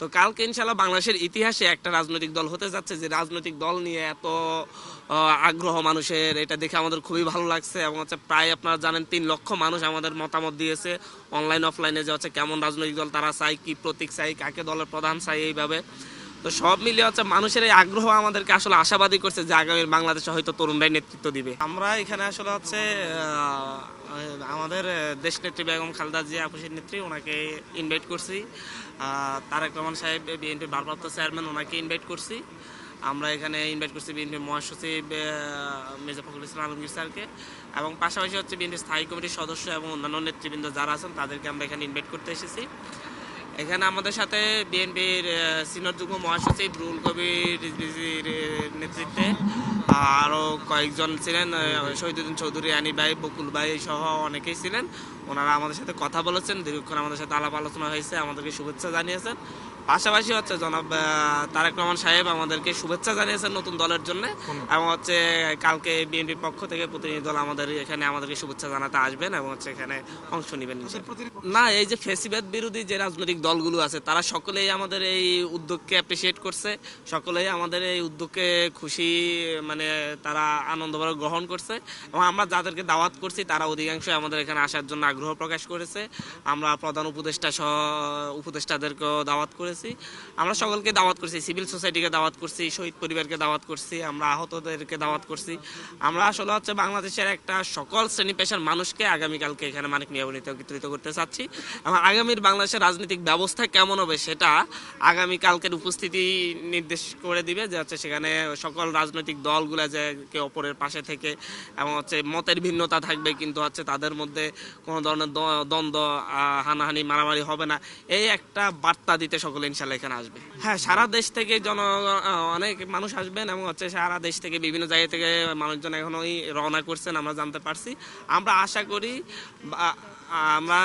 তো কালকে ইনশাল্লাহ বাংলাদেশের ইতিহাসে একটা রাজনৈতিক দল হতে যাচ্ছে যে রাজনৈতিক দল নিয়ে এত আগ্রহ মানুষের, এটা দেখে আমাদের খুবই ভালো লাগছে। এবং হচ্ছে প্রায় আপনারা জানেন 3 লক্ষ মানুষ আমাদের মতামত দিয়েছে অনলাইন অফলাইনে, যে হচ্ছে কেমন রাজনৈতিক দল তারা চাই, কি প্রতীক চাই, কাকে দলের প্রধান চাই, এইভাবে। তো সব মিলিয়ে হচ্ছে মানুষের এই আগ্রহ আমাদেরকে আসলে আশাবাদী করছে যে আগামী বাংলাদেশে হয়তো তরুণরাই নেতৃত্ব দিবে। আমরা এখানে আসলে হচ্ছে আমাদের দেশ নেত্রী বেগম খালেদা জিয়া আপুসির নেত্রী, ওনাকে ইনভাইট করছি। তারেক রহমান সাহেব বিএনপির ভারপ্রাপ্ত চেয়ারম্যান, ওনাকে ইনভাইট করছি। আমরা এখানে ইনভাইট করছি বিএনপির মহাসচিব মির্জা ফখরুল ইসলাম আলমগীর স্যারকে, এবং পাশাপাশি হচ্ছে বিএনপির স্থায়ী কমিটির সদস্য এবং অন্যান্য নেতৃবৃন্দ যারা আছেন তাদেরকে আমরা এখানে ইনভাইট করতে এসেছি। এখানে আমাদের সাথে বিএনপির সিনিয়র যুগ্ম মহাসচিব রুহুল কবির রিজভীর নেতৃত্বে আরও কয়েকজন ছিলেন, শহীদুদ্দিন চৌধুরী, আনি ভাই, বকুল ভাই সহ অনেকেই ছিলেন। ওনারা আমাদের সাথে কথা বলেছেন, দীর্ঘক্ষণ আমাদের সাথে আলাপ আলোচনা হয়েছে, আমাদেরকে শুভেচ্ছা জানিয়েছেন। পাশাপাশি হচ্ছে জনাব তারেক রহমান সাহেব আমাদেরকে শুভেচ্ছা জানিয়েছেন নতুন দলের জন্য, এবং হচ্ছে কালকে বিএনপির পক্ষ থেকে প্রতিনিধি দল আমাদের এখানে আমাদেরকে শুভেচ্ছা জানাতে আসবেন এবং হচ্ছে এখানে অংশ নেবেন। না, এই যে ফ্যাসিবাদ বিরোধী যে রাজনৈতিক দলগুলো আছে তারা সকলেই আমাদের এই উদ্যোগকে অ্যাপ্রিসিয়েট করছে, সকলেই আমাদের এই উদ্যোগকে খুশি, মানে তারা আনন্দভাবে গ্রহণ করছে। এবং আমরা যাদেরকে দাওয়াত করছি তারা অধিকাংশই আমাদের এখানে আসার জন্য আগ্রহ প্রকাশ করেছে। আমরা প্রধান উপদেষ্টা সহ উপদেষ্টাদেরকেও দাওয়াত করেছি, আমরা সকলকে দাওয়াত করছি, সিভিল সোসাইটিকে দাওয়াত করছি, শহীদ পরিবারকে দাওয়াত করছি, আমরা আহতদেরকে দাওয়াত করছি। আমরা আসলে হচ্ছে বাংলাদেশের একটা সকল শ্রেণী পেশার মানুষকে আগামীকালকে এখানে মানিক মিয়া বনিতে একত্রিত করতে চাচ্ছি। এবং আগামীর বাংলাদেশের রাজনৈতিক ব্যবস্থা কেমন হবে সেটা আগামীকালকের উপস্থিতি নির্দেশ করে দিবে, যে হচ্ছে সেখানে সকল রাজনৈতিক দলগুলো যে একে অপরের পাশে থেকে, এবং হচ্ছে মতের ভিন্নতা থাকবে কিন্তু হচ্ছে তাদের মধ্যে কোনো ধরনের দ্বন্দ্ব, হানাহানি, মারামারি হবে না, এই একটা বার্তা দিতে সকলে ইনশাল্লাহ এখানে আসবে। হ্যাঁ, সারা দেশ থেকে অনেক মানুষ আসবেন, এবং হচ্ছে সারা দেশ থেকে বিভিন্ন জায়গা থেকে মানুষজন এখনোই রওনা করছেন, আমরা জানতে পারছি। আমরা আশা করি আমরা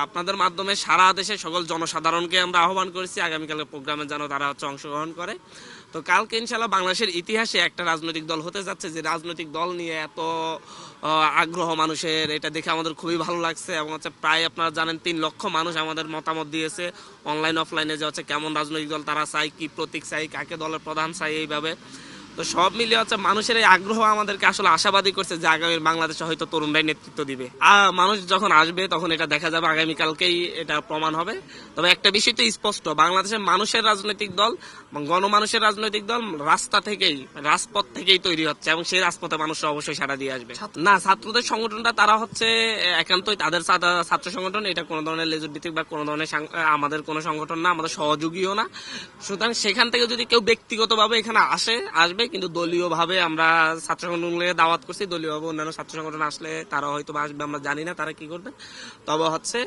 আপনাদের মাধ্যমে সারা দেশের সকল জনসাধারণকে আমরা আহ্বান করেছি আগামীকালের প্রোগ্রামে যেন তারা হচ্ছে অংশগ্রহণ করে। তো কালকে ইনশাল্লাহ বাংলাদেশের ইতিহাসে একটা রাজনৈতিক দল হতে যাচ্ছে যে রাজনৈতিক দল নিয়ে এত আগ্রহ মানুষের, এটা দেখে আমাদের খুবই ভালো লাগছে। এবং হচ্ছে প্রায় আপনারা জানেন 3 লক্ষ মানুষ আমাদের মতামত দিয়েছে অনলাইন অফলাইনে, যে হচ্ছে কেমন রাজনৈতিক দল তারা চাই, কি প্রতীক চাই, কাকে দলের প্রধান চাই, এইভাবে। তো সব মিলিয়ে হচ্ছে মানুষের এই আগ্রহ আমাদেরকে আসলে আশাবাদী করছে যে আগামী বাংলাদেশে হয়তো তরুণরাই নেতৃত্ব দিবে। মানুষ যখন আসবে তখন এটা দেখা যাবে, আগামীকালকেই এটা প্রমাণ হবে। তবে একটা বিষয় তো স্পষ্ট, বাংলাদেশের মানুষের রাজনৈতিক দল, গণমানুষের রাজনৈতিক দল রাস্তা থেকেই, রাজপথ থেকেই তৈরি হচ্ছে, এবং সেই রাজপথে মানুষরা অবশ্যই সাড়া দিয়ে আসবে। না, ছাত্রদের সংগঠনটা তারা হচ্ছে একান্তই তাদের ছাত্র সংগঠন, এটা কোনো ধরনের লেজুর ভিত্তিক বা কোনো ধরনের আমাদের কোনো সংগঠন না, আমাদের সহযোগীও না। সুতরাং সেখান থেকে যদি কেউ ব্যক্তিগতভাবে এখানে আসবে, কিন্তু দলীয় ভাবে আমরা ছাত্র সংগঠনগুলোকে দাওয়াত করছি, দলীয় ভাবে অন্যান্য ছাত্র সংগঠন আসলে তারা হয়তো আসবে, আমরা জানি না তারা কি করবে। তবে হচ্ছে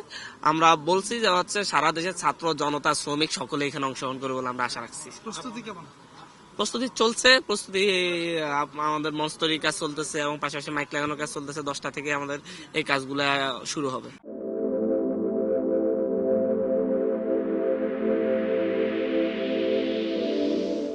আমরা বলছি যে হচ্ছে সারা দেশের ছাত্র জনতা, শ্রমিক সকলে এখানে অংশগ্রহণ করবে বলে আমরা আশা রাখছি। প্রস্তুতি কেমন? প্রস্তুতি চলছে, আমাদের মঞ্চ তৈরির কাজ চলতেছে এবং পাশাপাশি মাইক লাগানোর কাজ চলতেছে। 10টা থেকে আমাদের এই কাজগুলা শুরু হবে।